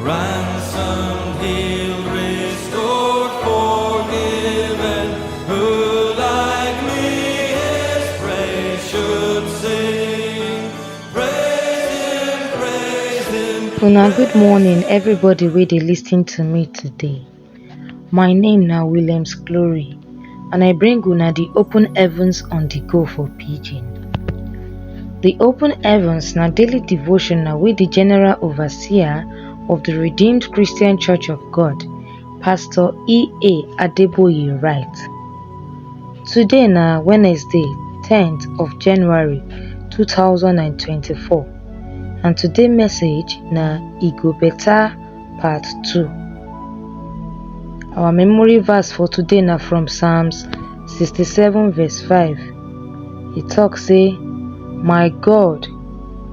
ransomed, healed, restored, forgiven. Who like me his praise should sing? Praise him. Una good morning, everybody wey dey lis ten to me today. My name na Williams Glory, and I bring una the open heavens on the go for Pidgin. The open heavens na daily devotional wey the general overseer of the Redeemed Christian Church of God, Pastor E.A. Adeboye write. Today na Wednesday, 10th of January 2024, and today message na E Go Better Part 2. Our memory verse for today na from Psalms 67 verse 5. It talks say, "My God,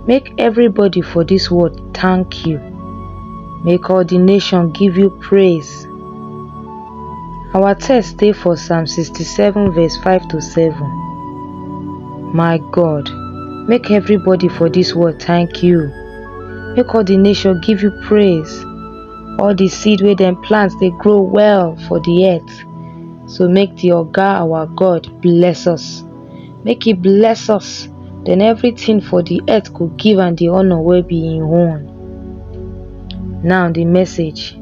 make everybody for this world thank you. Make all the nation give you praise." Our text dey for Psalm 67 verse 5 to 7. My God, make everybody for this world thank you. Make all the nation give you praise. All the seed wey dem plant dey grow well for the earth. So make the Oga, our God, bless us. Make He bless us, then everything for the earth go give am the honor wey be Him own. Now the message.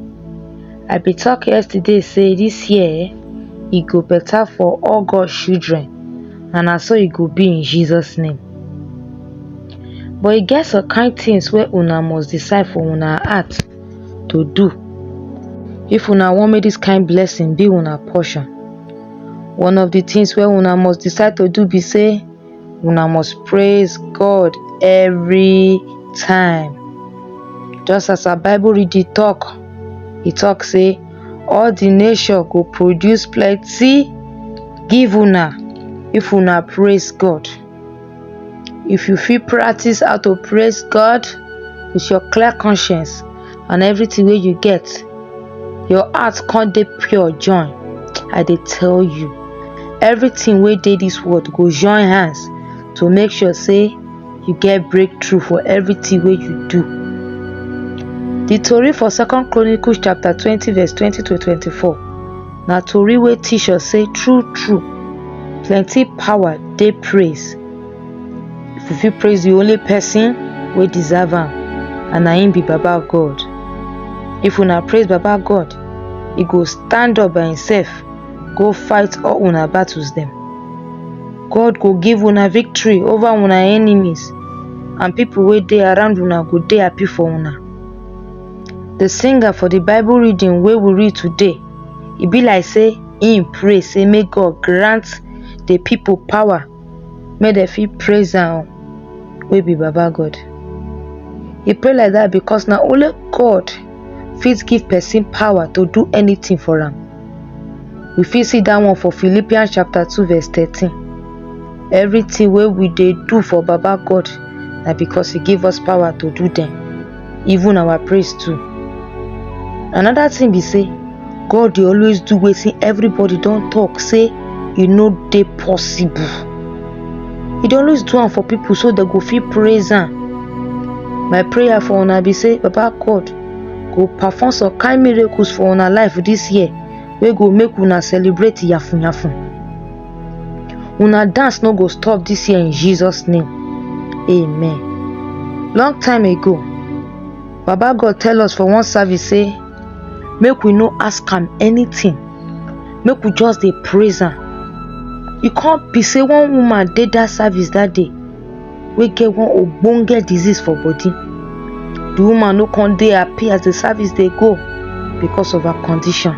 I be talk yesterday say this year e go better for all God's children, and na so e go be in Jesus' name. But e get some kind things wey una must decide for una heart to do if una want make this kind blessing be una portion. One of the things wey una must decide to do be say una must praise God every time. Just as our Bible reading talk, e talk say all the nation go produce plenty give una if una praise God. If you fit practice how to praise God with your clear conscience and everything wey you get, your heart can't dey pure join. I dey tell you, everything wey dey this world go join hands to make sure say you get breakthrough for everything wey you do. The tori for 2 Chronicles chapter 20 verse 20 to 24 na tori wey teach us say true plenty power dey praise. If you fit praise the only person wey deserve am, and na Him be Baba God. If una praise Baba God, He go stand up by Himself go fight all una battles dem. God go give una victory over una enemies, and people wey dey around una go dey happy for una. The singer for the Bible reading wey we read today, e be like say him pray say make God grant the people power make dem fit praise am wey be Baba God. He pray like that because na only God fit give person power to do anything for am. We fit see that one for Philippians chapter 2 verse 13. Everything wey we dey do for Baba God na because He give us power to do them, even our praise too. Another thing be say God dey always do wetin everybody don talk say e no dey possible. He dey always do am for people so they go fit praise am. My prayer for una be say Baba God go perform some kind miracles for una life this year wey go make una celebrate yafun. Una dance no go stop this year in Jesus' name. Amen. Long time ago, Baba God tell us for one service say make we no ask am anything, make we just dey praise am. E can't be say one woman dey that service that day wey get one ogbonge disease for body. The woman no come dey happy as the service dey go because of her condition.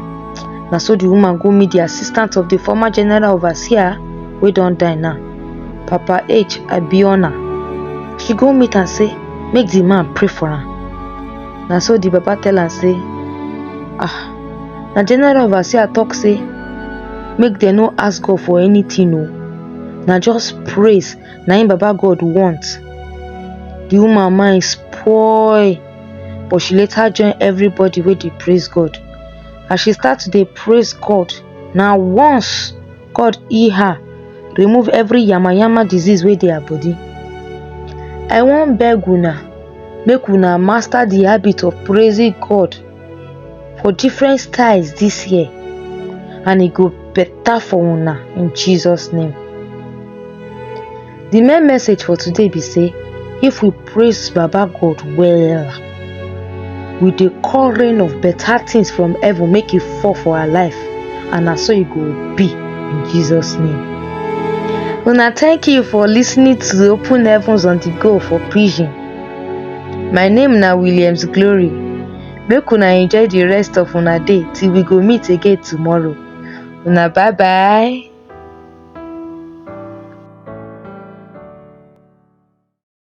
Na so the woman go meet the assistant of the former general overseer wey don die now, Papa H. Abiona. She go meet am say make the man pray for am. Na so the Baba tell am say, na general overseer talk say make dem no ask God for anything o. Na just praise na Him Baba God want. The woman mind spoil, but she later join everybody wey dey praise God. As she start to dey praise God, na once God heal her, remove every yamayama disease wey dey her body. I wan beg una Make una master the habit of praising God for different styles this year, and e go better for una in Jesus name. The main message for today be say if we praise Baba God well, we dey call rain of better things from heaven make e fall for our life, and na so e go be in Jesus name. Una thank you for listening to the Open Heavens on the Go for Pidgin. My name na Williams Glory. Make una enjoy the rest of una day till we go meet again tomorrow. Una bye bye.